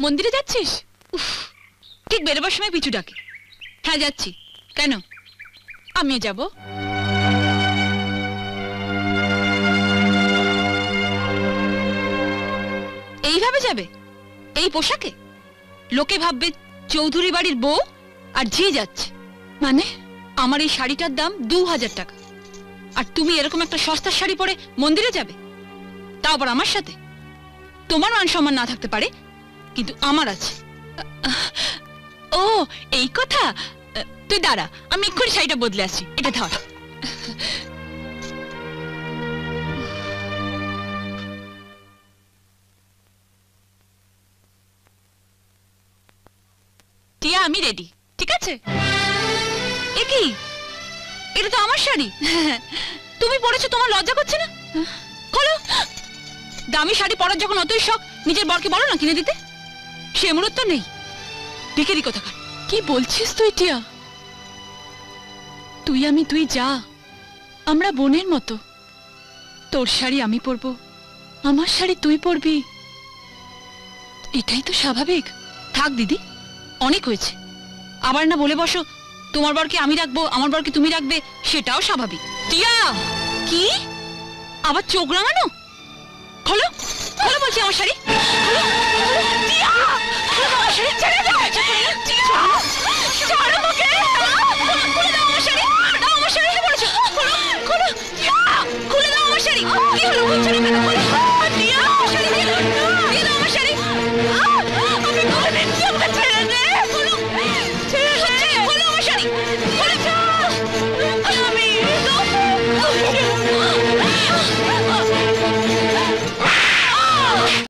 মন্দিরে যাচ্ছিস? ঠিক বেরোবার সময় পিছু ডাকে। হ্যাঁ যাচ্ছি। কেন? আমিও যাব। এইভাবে যাবে? এই পোশাকে? লোকে ভাববে চৌধুরী বাড়ির বউ আর ঝি যাচ্ছে। মানে আমার এই শাড়িটার দাম 2000 টাকা, আর তুমি এরকম একটা সস্তার শাড়ি পরে মন্দিরে যাবে, তাও আবার আমার সাথে? তোমার মান সম্মান না থাকতে পারে, কিন্তু আমার আছে। ও এই কথা। তুই দাঁড়া, আমি এক্ষুনি শাড়িটা বদলে আসছি। এটা ধর। টিয়া আমি রেডি, ঠিক আছে? এ কি? এটা তো আমার শাড়ি। তুমি পরেছো, তোমার লজ্জা করছে না? খোলো। দামি শাড়ি পরার যখন অতই শখ, নিজের বরকে বলো না কিনে দিতে। সে মুরত তো নেই। ভিখারি কোথাকার। কি বলছিস তুই টিয়া? তুই আমি তুই যা, আমরা বোনের মতো। তোর শাড়ি আমি পরবো, আমার শাড়ি তুই পরবি, এটাই তো স্বাভাবিক। থাক দিদি, অনেক হয়েছে। আবার না বলে বসো তোমার বরকে আমি রাখবো, আমার বরকে তুমি রাখবে, সেটাও স্বাভাবিক। টিয়া কি আবার চোখ রাঙানো? খোলো খোলো বলছি আমার শাড়ি। খোলো, খোলো, টিয়া, খোলো আমার শাড়ি, ছেড়ে দাও। টিয়া, ছাড়ো আমাকে। খুলে দাও আমার শাড়ি, দাও আমার শাড়ি। কি বলেছো? খোলো, খোলো, টিয়া, খুলে দাও আমার শাড়ি। কি হলো? খুলছো না কেন? খোলো, টিয়া, আমার শাড়ি দিয়ে দাও, দিয়ে দাও আমার শাড়ি। আমি খুলে দিচ্ছি, আমাকে ছেড়ে দে। খোলো, ছেড়ে দে। খোলো আমার শাড়ি, খোলো।